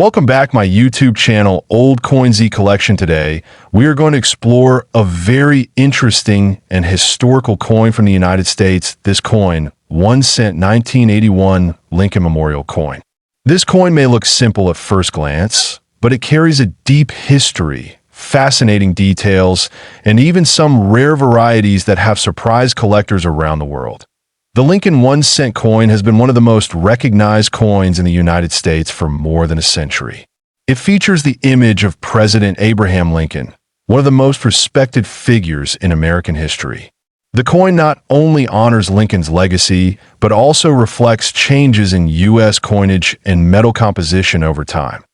Welcome back my YouTube channel, Old Coin Z Collection. Today, we are going to explore a very interesting and historical coin from the United States. This coin, 1 cent 1981 Lincoln Memorial coin. This coin may look simple at first glance, but it carries a deep history, fascinating details, and even some rare varieties that have surprised collectors around the world. The Lincoln 1 cent coin has been one of the most recognized coins in the United States for more than a century. It features the image of President Abraham Lincoln, one of the most respected figures in American history. The coin not only honors Lincoln's legacy, but also reflects changes in U.S. coinage and metal composition over time.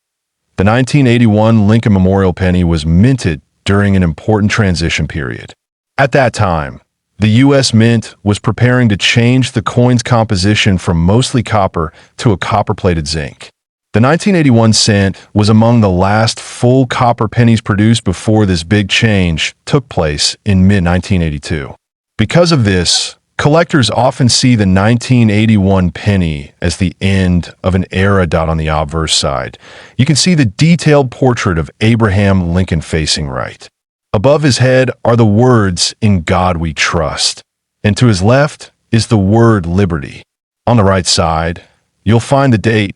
The 1981 Lincoln Memorial penny was minted during an important transition period. At that time, the U.S. Mint was preparing to change the coin's composition from mostly copper to a copper-plated zinc. The 1981 cent was among the last full copper pennies produced before this big change took place in mid-1982. Because of this, collectors often see the 1981 penny as the end of an era. On the obverse side, you can see the detailed portrait of Abraham Lincoln facing right. Above his head are the words, "In God We Trust," and to his left is the word liberty. On the right side, you'll find the date,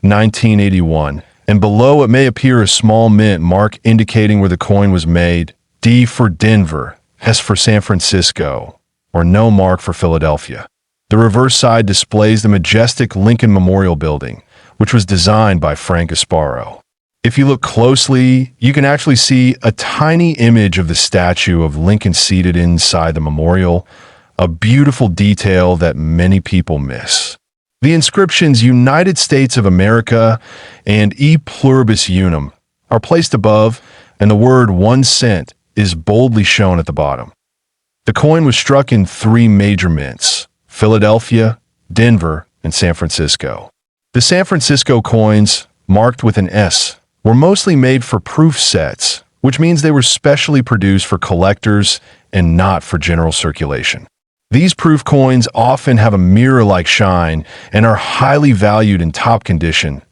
1981, and below it may appear a small mint mark indicating where the coin was made, D for Denver, S for San Francisco, or no mark for Philadelphia. The reverse side displays the majestic Lincoln Memorial Building, which was designed by Frank Gasparo. If you look closely, you can actually see a tiny image of the statue of Lincoln seated inside the memorial, a beautiful detail that many people miss. The inscriptions United States of America and E Pluribus Unum are placed above, and the word 1 cent is boldly shown at the bottom. The coin was struck in 3 major mints: Philadelphia, Denver, and San Francisco. The San Francisco coins, marked with an S, were mostly made for proof sets, which means they were specially produced for collectors and not for general circulation. These proof coins often have a mirror-like shine and are highly valued in top condition.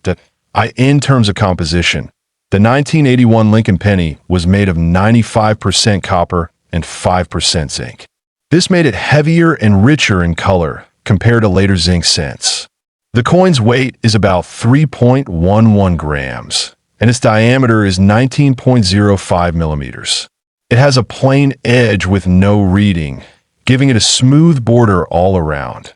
In terms of composition, the 1981 Lincoln penny was made of 95% copper and 5% zinc. This made it heavier and richer in color compared to later zinc cents. The coin's weight is about 3.11 grams. And its diameter is 19.05 millimeters. It has a plain edge with no reading, giving it a smooth border all around.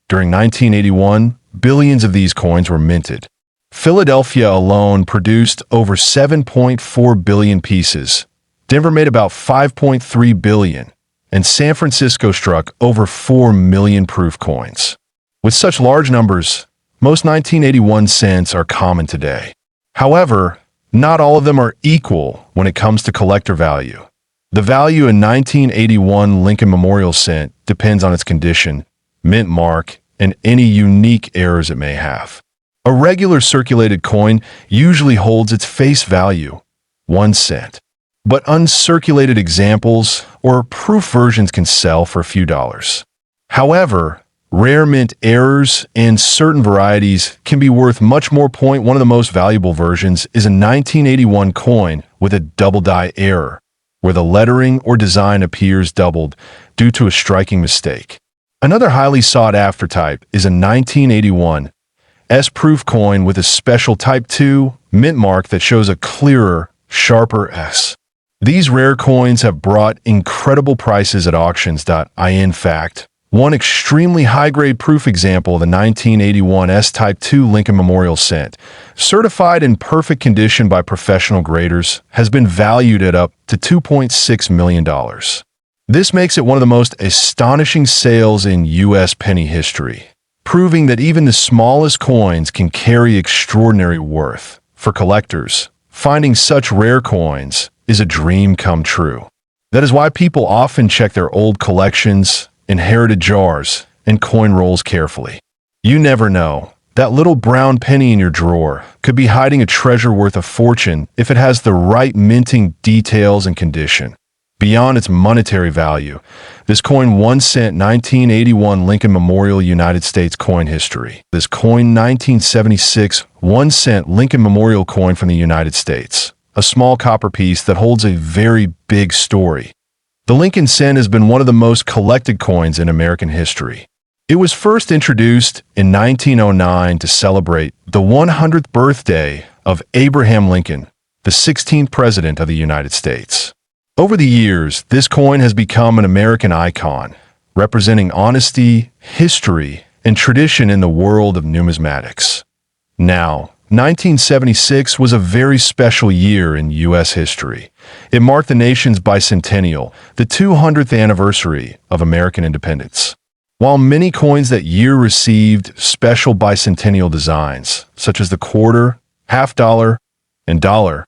During 1981, billions of these coins were minted. Philadelphia alone produced over 7.4 billion pieces. Denver made about 5.3 billion, and San Francisco struck over 4 million proof coins. With such large numbers, most 1981 cents are common today. However, not all of them are equal when it comes to collector value. The value in 1981 Lincoln Memorial cent depends on its condition, mint mark, and any unique errors it may have. A regular circulated coin usually holds its face value, 1 cent. But uncirculated examples or proof versions can sell for a few dollars. However, rare mint errors and certain varieties can be worth much more. One of the most valuable versions is a 1981 coin with a double die error, where the lettering or design appears doubled due to a striking mistake. Another highly sought-after type is a 1981 S-proof coin with a special Type 2 mint mark that shows a clearer, sharper S. These rare coins have brought incredible prices at auctions. In fact, one extremely high-grade proof example of the 1981 S-Type 2 Lincoln Memorial cent, certified in perfect condition by professional graders, has been valued at up to $2.6 million. This makes it one of the most astonishing sales in U.S. penny history, proving that even the smallest coins can carry extraordinary worth. For collectors, finding such rare coins is a dream come true. That is why people often check their old collections, inherited jars, and coin rolls carefully. You never know. That little brown penny in your drawer could be hiding a treasure worth a fortune if it has the right minting details and condition. Beyond its monetary value, this coin 1 cent 1981 Lincoln Memorial United States coin history. This coin 1976 1 cent Lincoln Memorial coin from the United States. A small copper piece that holds a very big story. The Lincoln cent has been one of the most collected coins in American history. It was first introduced in 1909 to celebrate the 100th birthday of Abraham Lincoln, the 16th President of the United States. Over the years, this coin has become an American icon, representing honesty, history, and tradition in the world of numismatics. Now, 1976 was a very special year in U.S. history. It marked the nation's bicentennial, the 200th anniversary of American independence. While many coins that year received special bicentennial designs, such as the quarter, half dollar, and dollar,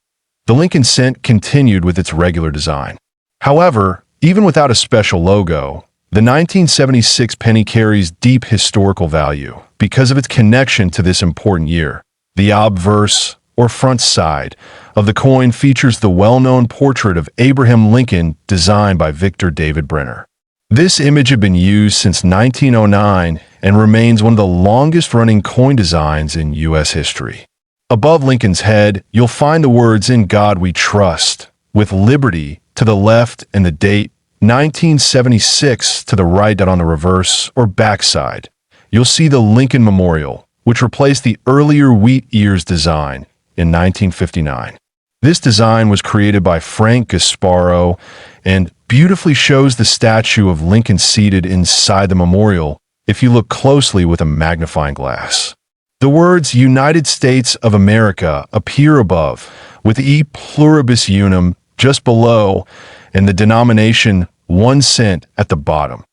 the Lincoln cent continued with its regular design. However, even without a special logo, the 1976 penny carries deep historical value because of its connection to this important year. The obverse, or front side, of the coin features the well-known portrait of Abraham Lincoln designed by Victor David Brenner. This image had been used since 1909 and remains one of the longest-running coin designs in U.S. history. Above Lincoln's head, you'll find the words "In God We Trust," with liberty to the left and the date 1976 to the right. On the reverse or backside, you'll see the Lincoln Memorial, which replaced the earlier wheat ears design in 1959. This design was created by Frank Gasparo and beautifully shows the statue of Lincoln seated inside the memorial if you look closely with a magnifying glass. The words United States of America appear above, with E pluribus unum just below, and the denomination 1 cent at the bottom.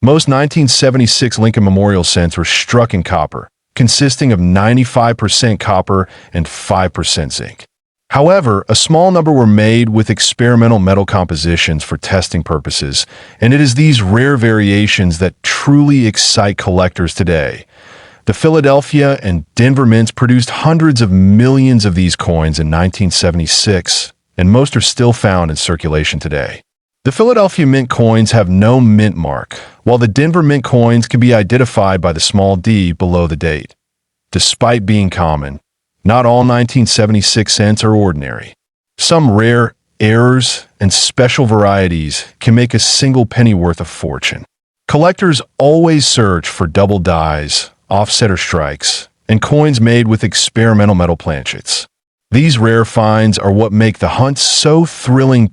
Most 1976 Lincoln Memorial cents were struck in copper, consisting of 95% copper and 5% zinc. However, a small number were made with experimental metal compositions for testing purposes, and it is these rare variations that truly excite collectors today. The Philadelphia and Denver mints produced hundreds of millions of these coins in 1976, and most are still found in circulation today. The Philadelphia mint coins have no mint mark, while the Denver mint coins can be identified by the small d below the date. Despite being common, not all 1976 cents are ordinary. Some rare errors and special varieties can make a single penny worth a fortune. Collectors always search for double dies, offsetter strikes, and coins made with experimental metal planchets. These rare finds are what make the hunt so thrilling.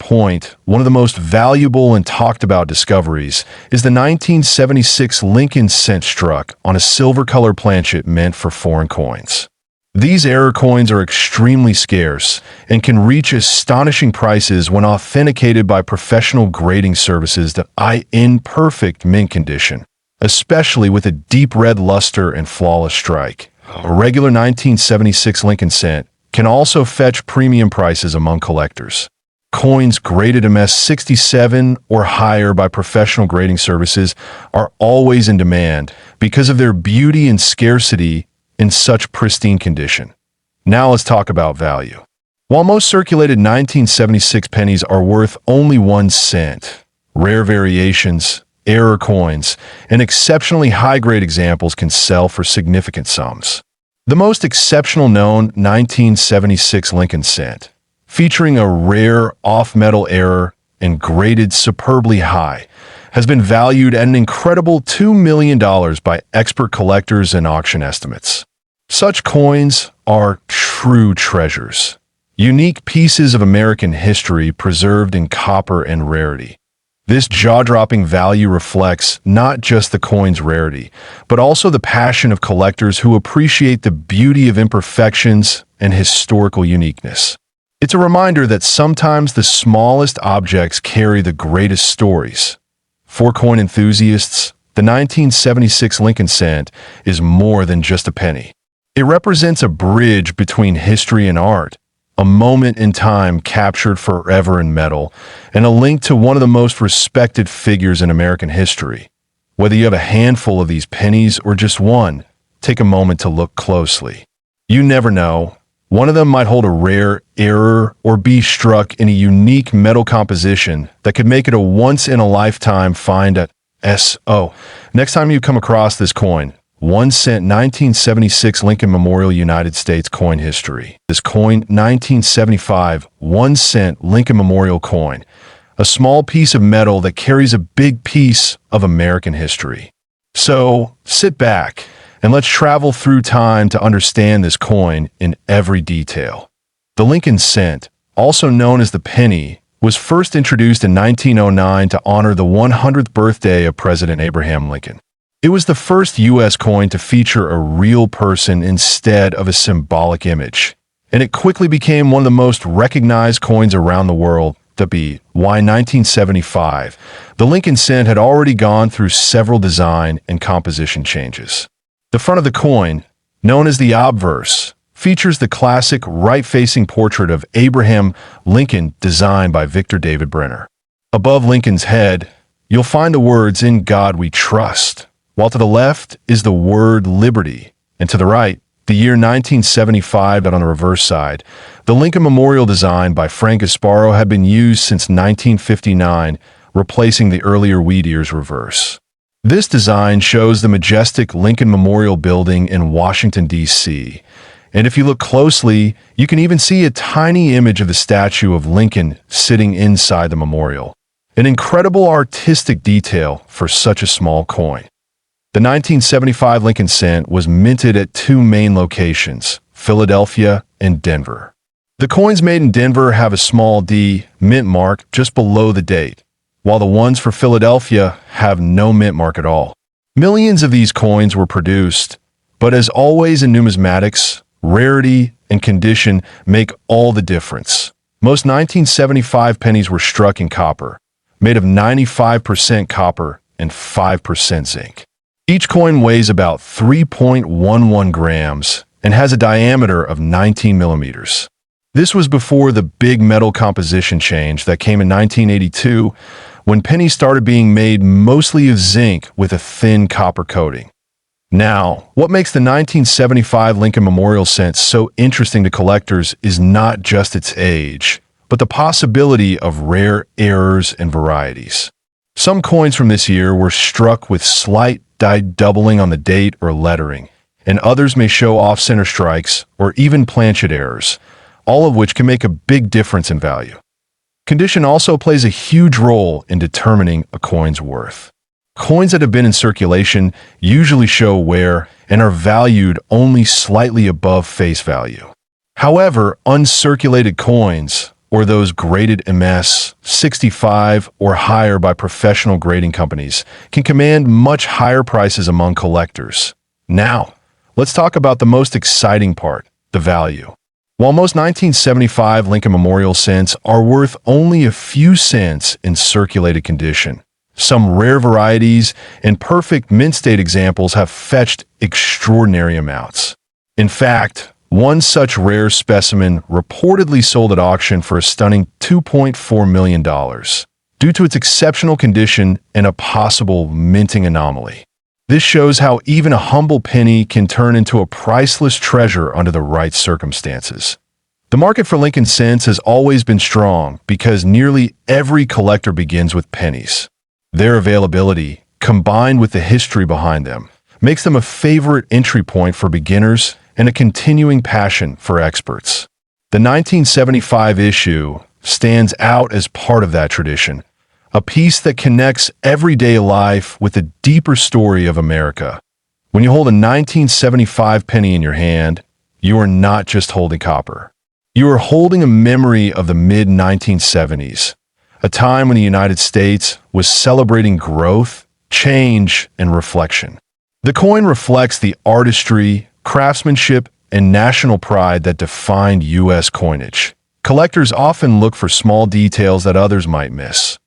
One of the most valuable and talked about discoveries is the 1976 Lincoln cent struck on a silver-colored planchet meant for foreign coins. These error coins are extremely scarce and can reach astonishing prices when authenticated by professional grading services that are in perfect mint condition, especially with a deep red luster and flawless strike. A regular 1976 Lincoln cent can also fetch premium prices among collectors. Coins graded MS-67 or higher by professional grading services are always in demand because of their beauty and scarcity in such pristine condition. Now let's talk about value. While most circulated 1976 pennies are worth only 1 cent, rare variations, error coins, and exceptionally high-grade examples can sell for significant sums. The most exceptional known 1976 Lincoln cent, featuring a rare off-metal error and graded superbly high, has been valued at an incredible $2 million by expert collectors and auction estimates. Such coins are true treasures, unique pieces of American history preserved in copper and rarity. This jaw-dropping value reflects not just the coin's rarity, but also the passion of collectors who appreciate the beauty of imperfections and historical uniqueness. It's a reminder that sometimes the smallest objects carry the greatest stories. For coin enthusiasts, the 1976 Lincoln cent is more than just a penny. It represents a bridge between history and art, a moment in time captured forever in metal, and a link to one of the most respected figures in American history. Whether you have a handful of these pennies or just one, take a moment to look closely. You never know, One of them might hold a rare error or be struck in a unique metal composition that could make it a once-in-a-lifetime find at S.O. Next time you come across this coin, 1 cent 1976 Lincoln Memorial United States coin history. This coin, 1975 1 cent Lincoln Memorial coin, a small piece of metal that carries a big piece of American history. So sit back and let's travel through time to understand this coin in every detail. The Lincoln cent, also known as the penny, was first introduced in 1909 to honor the 100th birthday of President Abraham Lincoln. It was the first U.S. coin to feature a real person instead of a symbolic image, and it quickly became one of the most recognized coins around the world. Why 1975? The Lincoln cent had already gone through several design and composition changes. The front of the coin, known as the obverse, features the classic right-facing portrait of Abraham Lincoln designed by Victor David Brenner. Above Lincoln's head, you'll find the words "In God We Trust," while to the left is the word "Liberty," and to the right, the year 1975. On the reverse side, the Lincoln Memorial design by Frank Gasparo had been used since 1959, replacing the earlier wheat ears reverse. This design shows the majestic Lincoln Memorial Building in Washington, D.C., and if you look closely, you can even see a tiny image of the statue of Lincoln sitting inside the memorial. An incredible artistic detail for such a small coin. The 1975 Lincoln cent was minted at two main locations, Philadelphia and Denver. The coins made in Denver have a small D mint mark just below the date, while the ones for Philadelphia have no mint mark at all. Millions of these coins were produced, but as always in numismatics, rarity and condition make all the difference. Most 1975 pennies were struck in copper, made of 95% copper and 5% zinc. Each coin weighs about 3.11 grams and has a diameter of 19 millimeters. This was before the big metal composition change that came in 1982, when pennies started being made mostly of zinc with a thin copper coating. Now, what makes the 1975 Lincoln Memorial cent so interesting to collectors is not just its age, but the possibility of rare errors and varieties. Some coins from this year were struck with slight doubling on the date or lettering, and others may show off-center strikes or even planchet errors, all of which can make a big difference in value. Condition also plays a huge role in determining a coin's worth. Coins that have been in circulation usually show wear and are valued only slightly above face value. However, uncirculated coins, or those graded MS 65 or higher by professional grading companies, can command much higher prices among collectors. Now, let's talk about the most exciting part, the value. While most 1975 Lincoln Memorial cents are worth only a few cents in circulated condition, some rare varieties and perfect mint state examples have fetched extraordinary amounts. In fact, one such rare specimen reportedly sold at auction for a stunning $2.4 million, due to its exceptional condition and a possible minting anomaly. This shows how even a humble penny can turn into a priceless treasure under the right circumstances. The market for Lincoln cents has always been strong because nearly every collector begins with pennies. Their availability, combined with the history behind them, makes them a favorite entry point for beginners and a continuing passion for experts. The 1975 issue stands out as part of that tradition, a piece that connects everyday life with the deeper story of America. When you hold a 1975 penny in your hand, you are not just holding copper. You are holding a memory of the mid-1970s, a time when the United States was celebrating growth, change, and reflection. The coin reflects the artistry, craftsmanship, and national pride that defined U.S. coinage. Collectors often look for small details that others might miss.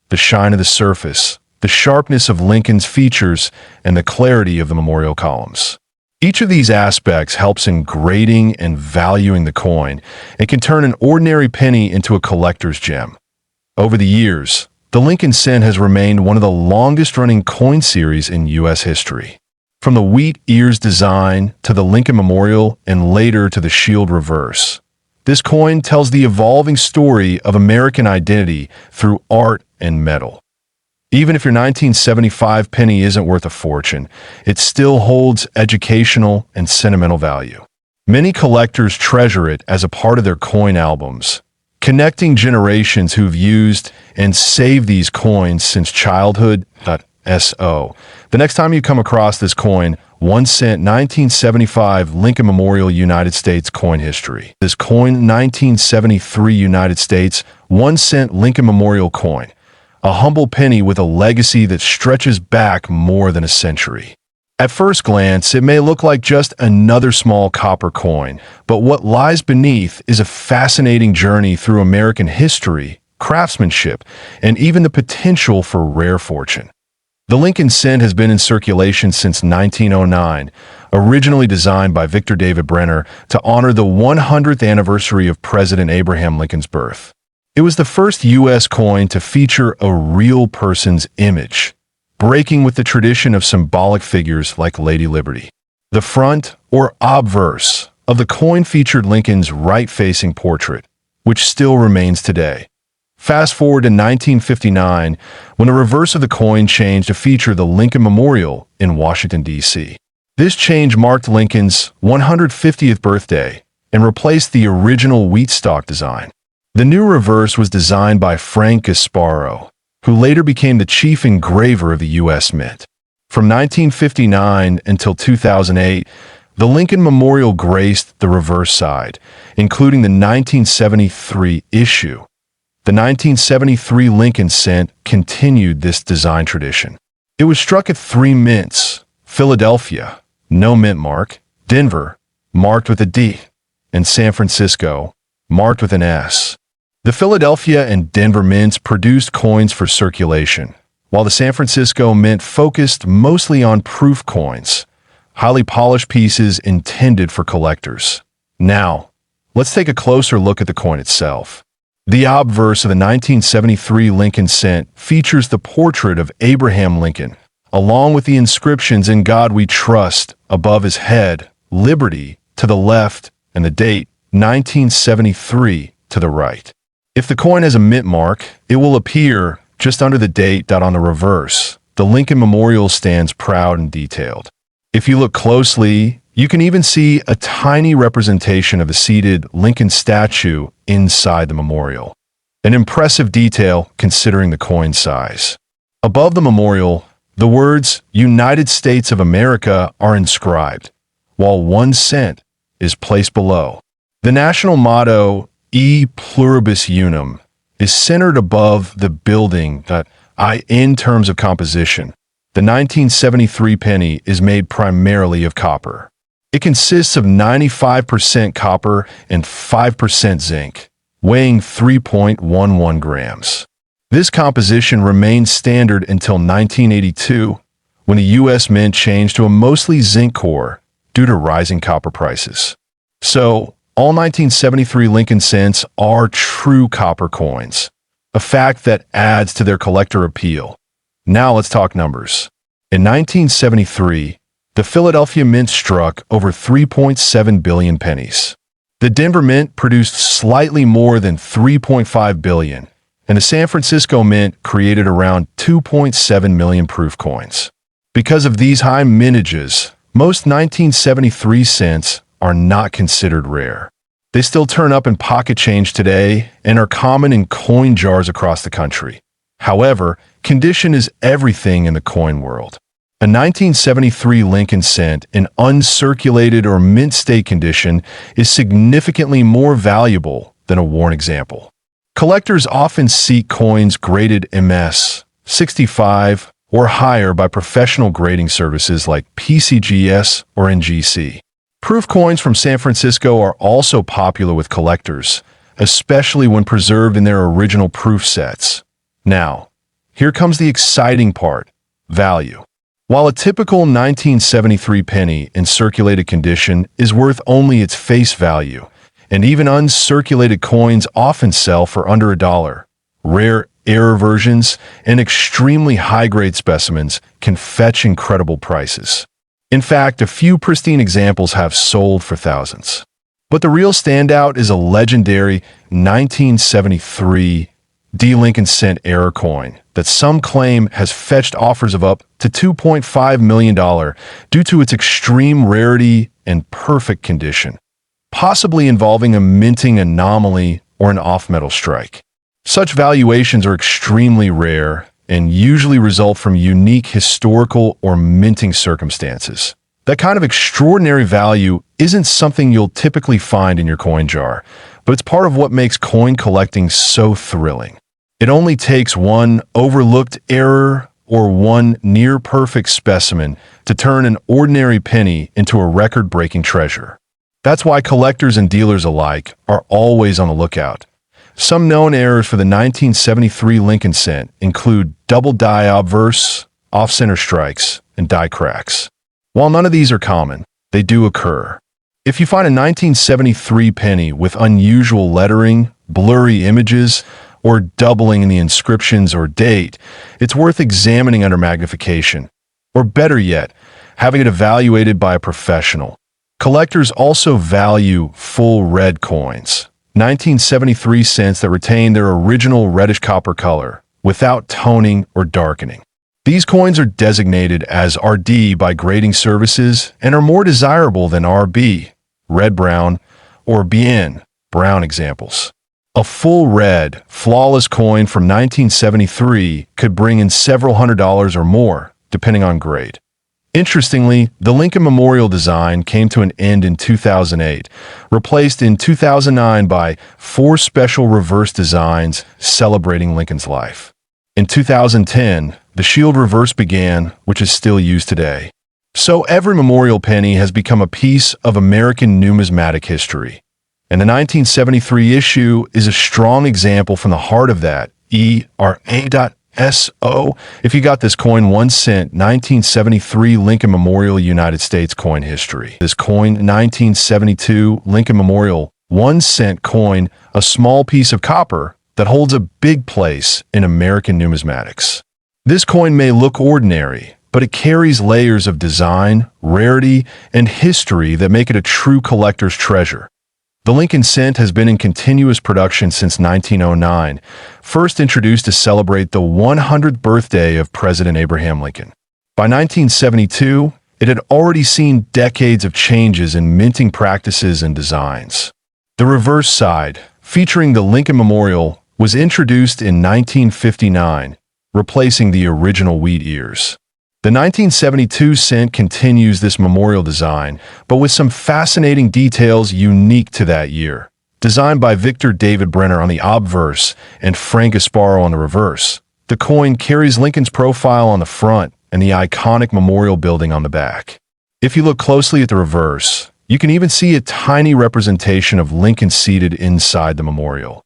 The shine of the surface, the sharpness of Lincoln's features, and the clarity of the memorial columns. Each of these aspects helps in grading and valuing the coin and can turn an ordinary penny into a collector's gem. Over the years, the Lincoln cent has remained one of the longest-running coin series in U.S. history. From the wheat ears design to the Lincoln Memorial and later to the shield reverse. This coin tells the evolving story of American identity through art and metal. Even if your 1975 penny isn't worth a fortune, it still holds educational and sentimental value. Many collectors treasure it as a part of their coin albums, connecting generations who've used and saved these coins since childhood. So, the next time you come across this coin, 1 cent 1975 Lincoln Memorial United States coin history. This coin 1973 United States 1 cent Lincoln Memorial coin. A humble penny with a legacy that stretches back more than a century. At first glance, it may look like just another small copper coin, but what lies beneath is a fascinating journey through American history, craftsmanship, and even the potential for rare fortune. The Lincoln cent has been in circulation since 1909, originally designed by Victor David Brenner to honor the 100th anniversary of President Abraham Lincoln's birth. It was the first U.S. coin to feature a real person's image, breaking with the tradition of symbolic figures like Lady Liberty. The front, or obverse, of the coin featured Lincoln's right-facing portrait, which still remains today. Fast forward to 1959, when the reverse of the coin changed to feature the Lincoln Memorial in Washington, D.C. This change marked Lincoln's 150th birthday and replaced the original wheat stalk design. The new reverse was designed by Frank Gasparo, who later became the chief engraver of the U.S. Mint. From 1959 until 2008, the Lincoln Memorial graced the reverse side, including the 1973 issue. The 1973 Lincoln cent continued this design tradition. It was struck at 3 mints: Philadelphia, no mint mark; Denver, marked with a D; and San Francisco, marked with an S. The Philadelphia and Denver mints produced coins for circulation, while the San Francisco mint focused mostly on proof coins, highly polished pieces intended for collectors. Now, let's take a closer look at the coin itself. The obverse of the 1973 Lincoln cent features the portrait of Abraham Lincoln, along with the inscriptions "In God We Trust" above his head, "Liberty" to the left, and the date 1973 to the right. If the coin has a mint mark, it will appear just under the date. On the reverse, the Lincoln Memorial stands proud and detailed. If you look closely, you can even see a tiny representation of a seated Lincoln statue inside the memorial. An impressive detail considering the coin size. Above the memorial, the words "United States of America" are inscribed, while 1 cent is placed below. The national motto, "E pluribus unum," is centered above the building. In terms of composition, the 1973 penny is made primarily of copper. It consists of 95% copper and 5% zinc, weighing 3.11 grams. This composition remained standard until 1982, when the U.S. Mint changed to a mostly zinc core due to rising copper prices. So, all 1973 Lincoln cents are true copper coins, a fact that adds to their collector appeal. Now let's talk numbers. In 1973, the Philadelphia Mint struck over 3.7 billion pennies. The Denver Mint produced slightly more than 3.5 billion, and the San Francisco Mint created around 2.7 million proof coins. Because of these high mintages, most 1973 cents are not considered rare. They still turn up in pocket change today and are common in coin jars across the country. However, condition is everything in the coin world. A 1973 Lincoln cent in uncirculated or mint state condition is significantly more valuable than a worn example. Collectors often seek coins graded MS 65 or higher by professional grading services like PCGS or NGC. Proof coins from San Francisco are also popular with collectors, especially when preserved in their original proof sets. Now, here comes the exciting part: value. While a typical 1973 penny in circulated condition is worth only its face value, and even uncirculated coins often sell for under $1, rare error versions and extremely high-grade specimens can fetch incredible prices. In fact, a few pristine examples have sold for thousands. But the real standout is a legendary 1973 D. Lincoln cent error coin that some claim has fetched offers of up to $2.5 million due to its extreme rarity and perfect condition, possibly involving a minting anomaly or an off-metal strike. Such valuations are extremely rare and usually result from unique historical or minting circumstances. That kind of extraordinary value isn't something you'll typically find in your coin jar, but it's part of what makes coin collecting so thrilling. It only takes one overlooked error or one near-perfect specimen to turn an ordinary penny into a record-breaking treasure. That's why collectors and dealers alike are always on the lookout. Some known errors for the 1973 Lincoln cent include double die obverse, off-center strikes, and die cracks. While none of these are common, they do occur. If you find a 1973 penny with unusual lettering, blurry images, or doubling in the inscriptions or date, it's worth examining under magnification. Or better yet, having it evaluated by a professional. Collectors also value full red coins, 1973 cents that retain their original reddish copper color, without toning or darkening. These coins are designated as RD by grading services and are more desirable than RB, red-brown, or BN, brown examples. A full red, flawless coin from 1973 could bring in several $100s or more, depending on grade. Interestingly, the Lincoln Memorial design came to an end in 2008, replaced in 2009 by 4 special reverse designs celebrating Lincoln's life. In 2010, the shield reverse began, which is still used today. So every memorial penny has become a piece of American numismatic history. And the 1973 issue is a strong example from the heart of that, ERA.SO. If you got this coin 1 cent, 1973 Lincoln Memorial United States coin history. This coin, 1972 Lincoln Memorial 1 cent coin, a small piece of copper that holds a big place in American numismatics. This coin may look ordinary, but it carries layers of design, rarity, and history that make it a true collector's treasure. The Lincoln cent has been in continuous production since 1909, first introduced to celebrate the 100th birthday of President Abraham Lincoln. By 1972, it had already seen decades of changes in minting practices and designs. The reverse side, featuring the Lincoln Memorial, was introduced in 1959, replacing the original wheat ears. The 1972 cent continues this memorial design, but with some fascinating details unique to that year. Designed by Victor David Brenner on the obverse and Frank Gasparo on the reverse, the coin carries Lincoln's profile on the front and the iconic memorial building on the back. If you look closely at the reverse, you can even see a tiny representation of Lincoln seated inside the memorial.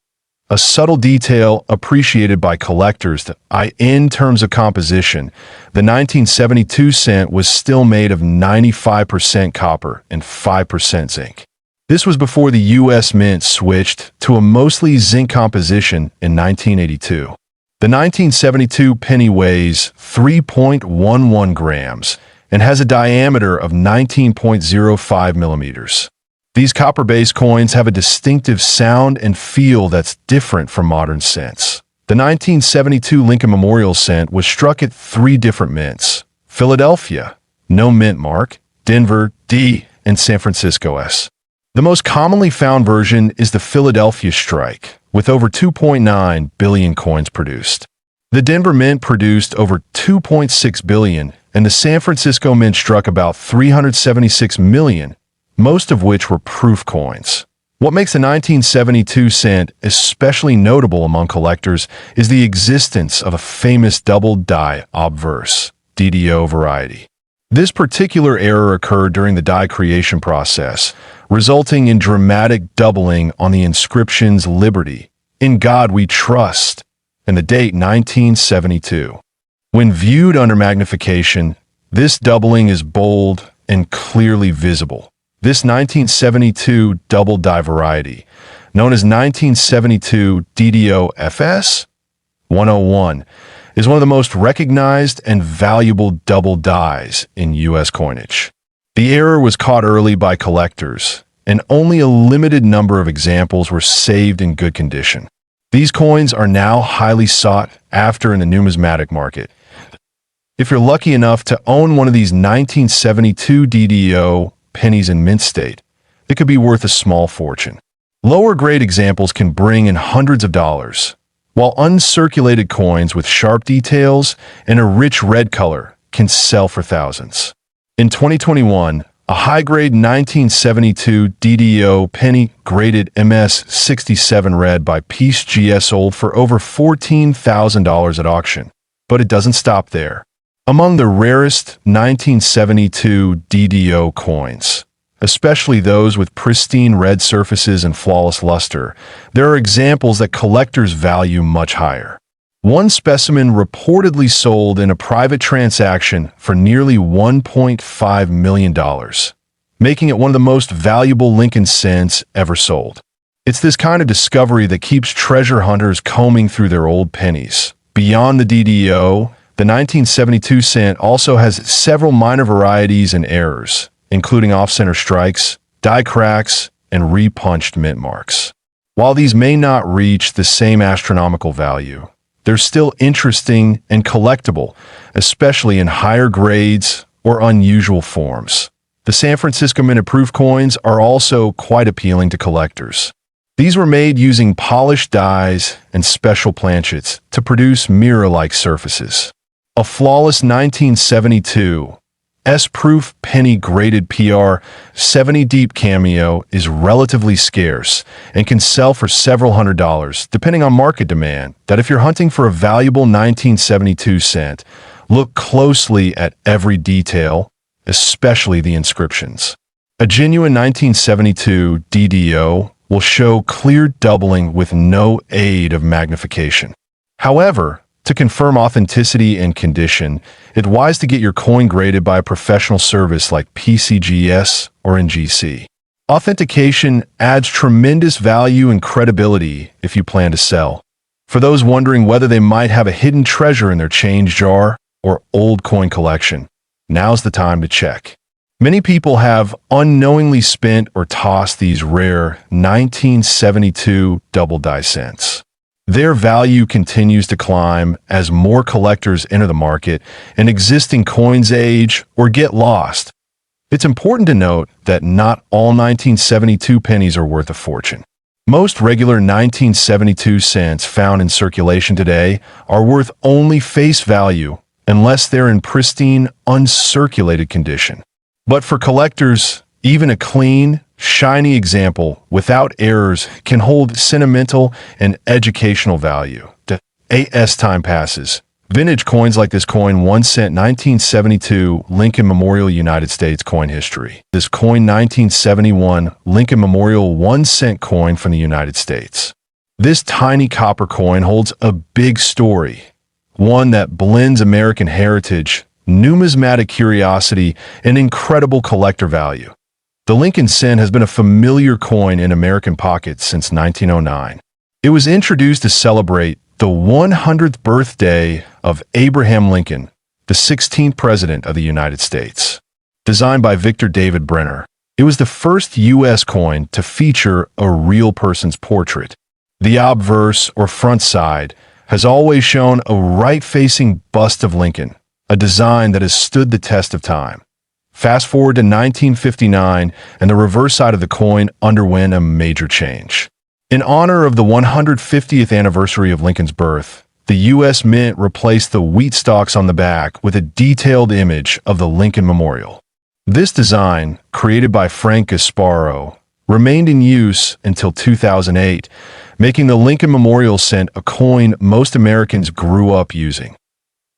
A subtle detail appreciated by collectors that, in terms of composition, the 1972 cent was still made of 95% copper and 5% zinc. This was before the U.S. Mint switched to a mostly zinc composition in 1982. The 1972 penny weighs 3.11 grams and has a diameter of 19.05 millimeters. These copper-based coins have a distinctive sound and feel that's different from modern cents. The 1972 Lincoln Memorial cent was struck at 3 different mints: Philadelphia, no mint mark; Denver, D; and San Francisco, S. The most commonly found version is the Philadelphia strike, with over 2.9 billion coins produced. The Denver Mint produced over 2.6 billion, and the San Francisco Mint struck about 376 million, most of which were proof coins. What makes the 1972 cent especially notable among collectors is the existence of a famous double die obverse, DDO variety. This particular error occurred during the die creation process, resulting in dramatic doubling on the inscriptions Liberty, In God We Trust, and the date 1972. When viewed under magnification, this doubling is bold and clearly visible. This 1972 double die variety, known as 1972 DDO FS 101, is one of the most recognized and valuable double dies in U.S. coinage. The error was caught early by collectors, and only a limited number of examples were saved in good condition. These coins are now highly sought after in the numismatic market. If you're lucky enough to own one of these 1972 DDO pennies in mint state, it could be worth a small fortune. Lower grade examples can bring in hundreds of dollars, while uncirculated coins with sharp details and a rich red color can sell for thousands. In 2021, a high-grade 1972 DDO penny graded MS67 red by Piece GS sold for over $14,000 at auction. But it doesn't stop there. Among the rarest 1972 DDO coins, especially those with pristine red surfaces and flawless luster, there are examples that collectors value much higher. One specimen reportedly sold in a private transaction for nearly $1.5 million, making it one of the most valuable Lincoln cents ever sold. It's this kind of discovery that keeps treasure hunters combing through their old pennies. Beyond the DDO, the 1972 cent also has several minor varieties and errors, including off-center strikes, die cracks, and re-punched mint marks. While these may not reach the same astronomical value, they're still interesting and collectible, especially in higher grades or unusual forms. The San Francisco Mint-approved coins are also quite appealing to collectors. These were made using polished dies and special planchets to produce mirror-like surfaces. A flawless 1972 S-proof penny graded PR 70 deep cameo is relatively scarce and can sell for several $100s, depending on market demand. That if you're hunting for a valuable 1972 cent, look closely at every detail, especially the inscriptions. A genuine 1972 DDO will show clear doubling with no aid of magnification. However, to confirm authenticity and condition, it's wise to get your coin graded by a professional service like PCGS or NGC. Authentication adds tremendous value and credibility if you plan to sell. For those wondering whether they might have a hidden treasure in their change jar or old coin collection, now's the time to check. Many people have unknowingly spent or tossed these rare 1972 double die cents. Their value continues to climb as more collectors enter the market and existing coins age or get lost. It's important to note that not all 1972 pennies are worth a fortune. Most regular 1972 cents found in circulation today are worth only face value unless they're in pristine, uncirculated condition. But for collectors, even a clean, shiny example without errors can hold sentimental and educational value. As time passes, vintage coins like this coin 1 cent 1972 Lincoln Memorial United States coin history. This coin 1971 Lincoln Memorial 1 cent coin from the United States. This tiny copper coin holds a big story, one that blends American heritage, numismatic curiosity, and incredible collector value. The Lincoln cent has been a familiar coin in American pockets since 1909. It was introduced to celebrate the 100th birthday of Abraham Lincoln, the 16th President of the United States. Designed by Victor David Brenner, it was the first U.S. coin to feature a real person's portrait. The obverse, or front side, has always shown a right-facing bust of Lincoln, a design that has stood the test of time. Fast forward to 1959, and the reverse side of the coin underwent a major change. In honor of the 150th anniversary of Lincoln's birth, the U.S. Mint replaced the wheat stalks on the back with a detailed image of the Lincoln Memorial. This design, created by Frank Gasparo, remained in use until 2008, making the Lincoln Memorial cent a coin most Americans grew up using.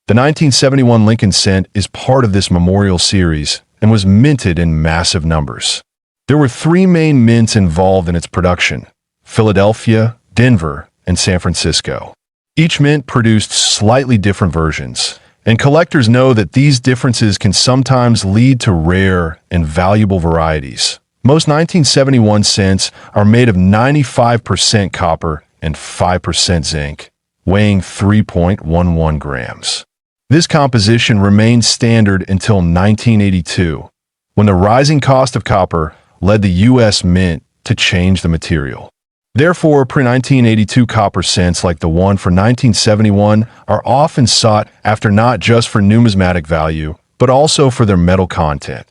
The 1971 Lincoln cent is part of this memorial series and was minted in massive numbers. There were 3 main mints involved in its production: Philadelphia, Denver, and San Francisco. Each mint produced slightly different versions, and collectors know that these differences can sometimes lead to rare and valuable varieties. Most 1971 cents are made of 95% copper and 5% zinc, weighing 3.11 grams. This composition remained standard until 1982, when the rising cost of copper led the U.S. Mint to change the material. Therefore, pre-1982 copper cents like the one for 1971 are often sought after not just for numismatic value, but also for their metal content.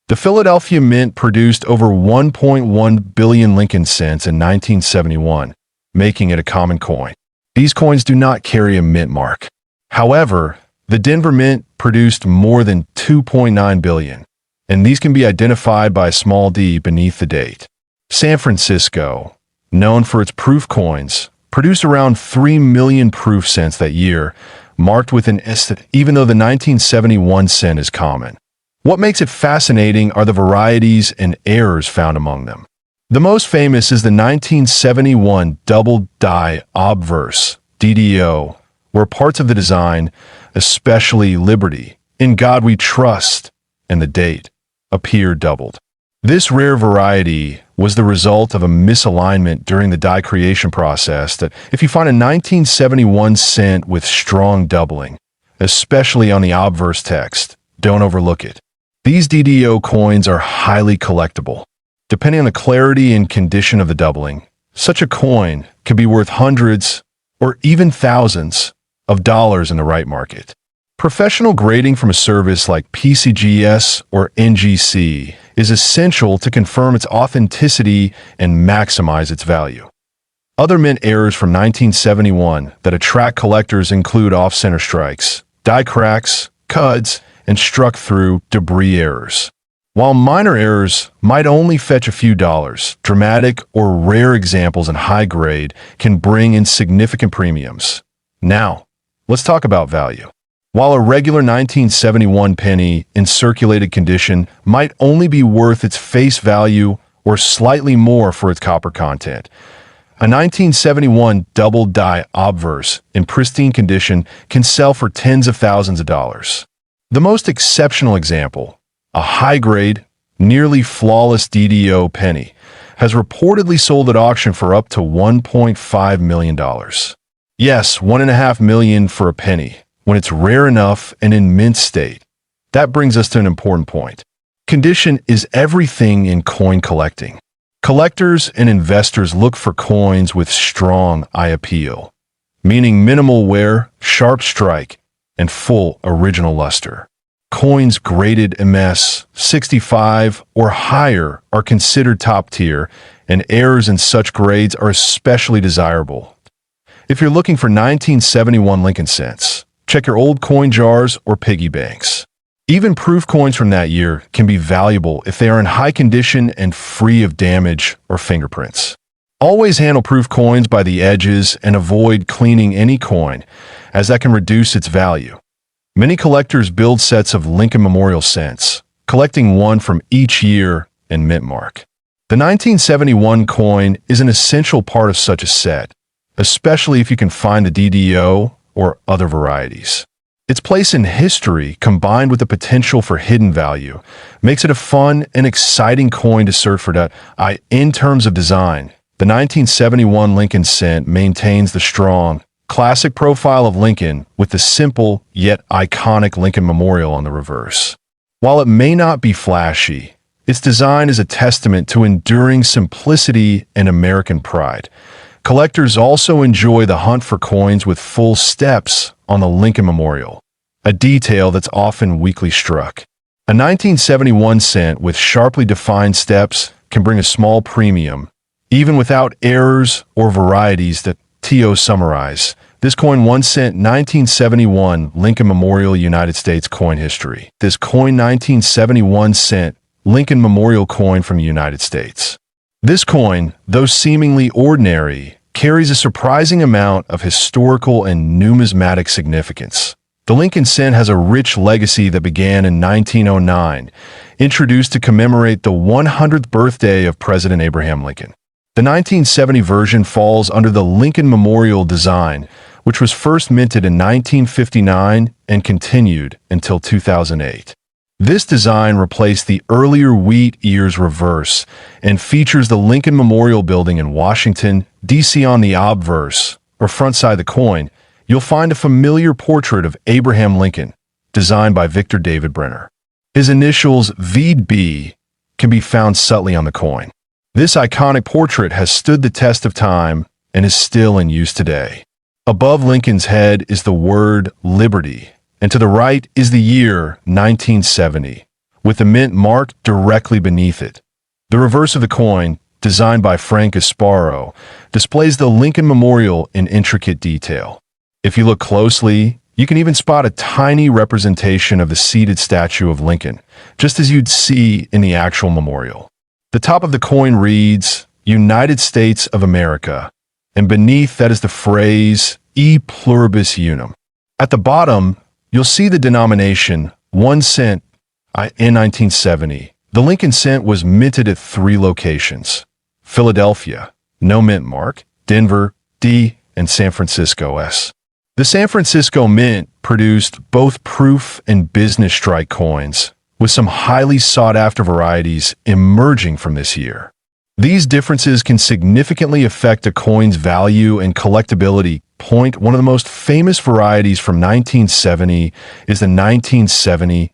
The Philadelphia Mint produced over 1.1 billion Lincoln cents in 1971, making it a common coin. These coins do not carry a mint mark. However, the Denver Mint produced more than 2.9 billion, and these can be identified by a small d beneath the date. San Francisco, known for its proof coins, produced around 3 million proof cents that year, marked with an S, even though the 1971 cent is common. What makes it fascinating are the varieties and errors found among them. The most famous is the 1971 double die obverse, DDO, where parts of the design, especially Liberty, In God We Trust, and the date, appear doubled. This rare variety was the result of a misalignment during the die creation process that if you find a 1971 cent with strong doubling, especially on the obverse text, don't overlook it. These DDO coins are highly collectible. Depending on the clarity and condition of the doubling, such a coin can be worth hundreds or even thousands of dollars in the right market. Professional grading from a service like PCGS or NGC is essential to confirm its authenticity and maximize its value. Other mint errors from 1971 that attract collectors include off-center strikes, die cracks, cuds, and struck-through debris errors. While minor errors might only fetch a few dollars, dramatic or rare examples in high grade can bring in significant premiums. Now, let's talk about value. While a regular 1971 penny in circulated condition might only be worth its face value or slightly more for its copper content, a 1971 double die obverse in pristine condition can sell for tens of thousands of dollars. The most exceptional example, a high-grade, nearly flawless DDO penny, has reportedly sold at auction for up to $1.5 million. Yes, $1.5 million for a penny, when it's rare enough and in mint state. That brings us to an important point. Condition is everything in coin collecting. Collectors and investors look for coins with strong eye appeal, meaning minimal wear, sharp strike, and full original luster. Coins graded MS 65 or higher are considered top tier, and errors in such grades are especially desirable. If you're looking for 1971 Lincoln cents, check your old coin jars or piggy banks. Even proof coins from that year can be valuable if they are in high condition and free of damage or fingerprints. Always handle proof coins by the edges and avoid cleaning any coin, as that can reduce its value. Many collectors build sets of Lincoln Memorial cents, collecting one from each year and mint mark. The 1971 coin is an essential part of such a set, especially if you can find the DDO or other varieties. Its place in history, combined with the potential for hidden value, makes it a fun and exciting coin to search for. In terms of design, the 1971 Lincoln cent maintains the strong, classic profile of Lincoln with the simple yet iconic Lincoln Memorial on the reverse. While it may not be flashy, its design is a testament to enduring simplicity and American pride. Collectors also enjoy the hunt for coins with full steps on the Lincoln Memorial, a detail that's often weakly struck. A 1971 cent with sharply defined steps can bring a small premium, even without errors or varieties that TO summarize. This coin 1 cent 1971 Lincoln Memorial United States coin history. This coin 1971 cent Lincoln Memorial coin from the United States. This coin, though seemingly ordinary, carries a surprising amount of historical and numismatic significance. The Lincoln cent has a rich legacy that began in 1909, introduced to commemorate the 100th birthday of President Abraham Lincoln. The 1970 version falls under the Lincoln Memorial design, which was first minted in 1959 and continued until 2008. This design replaced the earlier wheat ears reverse and features the Lincoln Memorial Building in Washington, D.C. On the obverse, or front side of the coin, you'll find a familiar portrait of Abraham Lincoln, designed by Victor David Brenner. His initials VB can be found subtly on the coin. This iconic portrait has stood the test of time and is still in use today. Above Lincoln's head is the word Liberty, and to the right is the year 1970, with the mint mark directly beneath it. The reverse of the coin, designed by Frank Asparo, displays the Lincoln Memorial in intricate detail. If you look closely, you can even spot a tiny representation of the seated statue of Lincoln, just as you'd see in the actual memorial. The top of the coin reads, United States of America, and beneath that is the phrase, E pluribus unum. At the bottom, you'll see the denomination, 1 cent, in 1970. The Lincoln cent was minted at 3 locations: Philadelphia, no mint mark; Denver, D; and San Francisco, S. The San Francisco Mint produced both proof and business strike coins, with some highly sought-after varieties emerging from this year. These differences can significantly affect a coin's value and collectability. One of the most famous varieties from 1970 is the 1970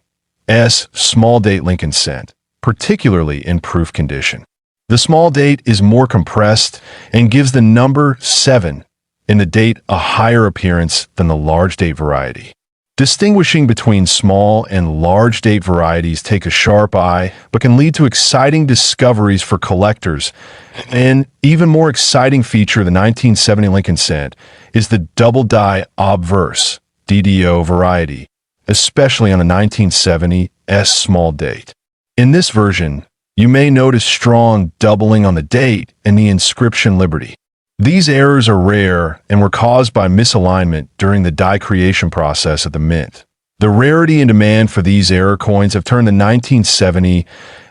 S small date Lincoln cent, particularly in proof condition. The small date is more compressed and gives the number 7 in the date a higher appearance than the large date variety. Distinguishing between small and large date varieties take a sharp eye, but can lead to exciting discoveries for collectors. An even more exciting feature of the 1970 Lincoln cent is the double die obverse DDO variety, especially on the 1970 S small date. In this version, you may notice strong doubling on the date and the inscription Liberty. These errors are rare and were caused by misalignment during the die creation process at the mint. The rarity and demand for these error coins have turned the 1970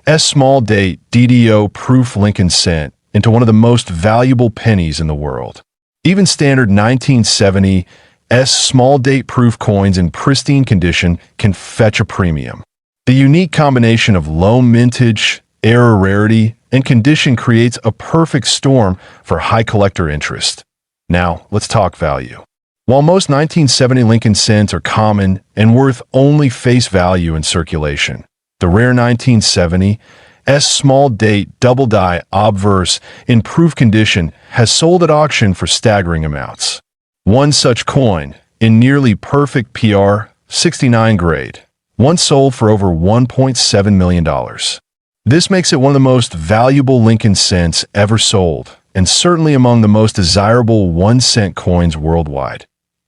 S small date DDO proof Lincoln cent into one of the most valuable pennies in the world. Even standard 1970 S small date proof coins in pristine condition can fetch a premium. The unique combination of low mintage, error rarity, and condition creates a perfect storm for high collector interest. Now, let's talk value. While most 1970 Lincoln cents are common and worth only face value in circulation, the rare 1970 S small date double die obverse in proof condition has sold at auction for staggering amounts. One such coin, in nearly perfect PR 69 grade, once sold for over $1.7 million. This makes it one of the most valuable Lincoln cents ever sold, and certainly among the most desirable 1-cent coins worldwide.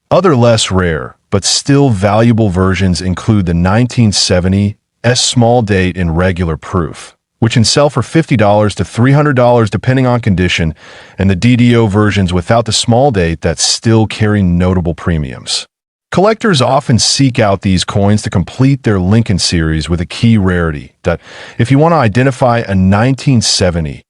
Other less rare, but still valuable versions include the 1970 S small date in regular proof, which can sell for $50 to $300 depending on condition, and the DDO versions without the small date that still carry notable premiums. Collectors often seek out these coins to complete their Lincoln series with a key rarity. If you want to identify a 1970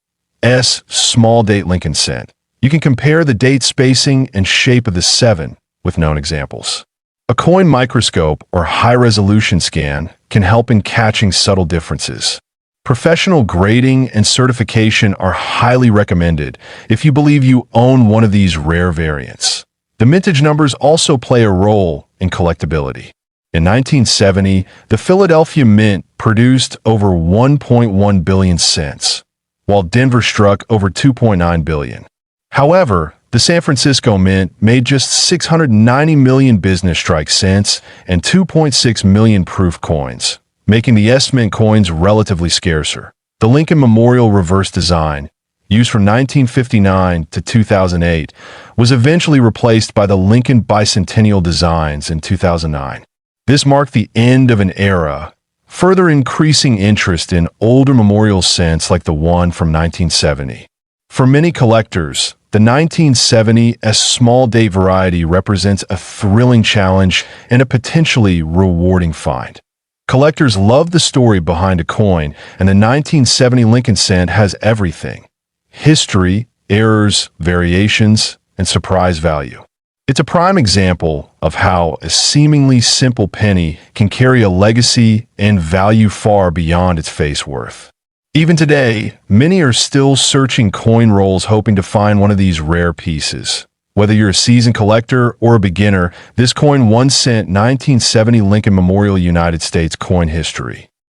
S small date Lincoln cent, you can compare the date spacing and shape of the 7 with known examples. A coin microscope or high-resolution scan can help in catching subtle differences. Professional grading and certification are highly recommended if you believe you own one of these rare variants. The mintage numbers also play a role in collectability. In 1970, the Philadelphia Mint produced over 1.1 billion cents, while Denver struck over 2.9 billion. However, the San Francisco Mint made just 690 million business strike cents and 2.6 million proof coins, making the S Mint coins relatively scarcer. The Lincoln Memorial reverse design, used from 1959 to 2008, was eventually replaced by the Lincoln Bicentennial designs in 2009. This marked the end of an era, further increasing interest in older memorial cents like the one from 1970. For many collectors, the 1970 S small date variety represents a thrilling challenge and a potentially rewarding find. Collectors love the story behind a coin, and the 1970 Lincoln cent has everything: history, errors, variations, and surprise value. It's a prime example of how a seemingly simple penny can carry a legacy and value far beyond its face worth. Even today, many are still searching coin rolls hoping to find one of these rare pieces. Whether you're a seasoned collector or a beginner, this coin 1 cent 1970 Lincoln Memorial United States coin history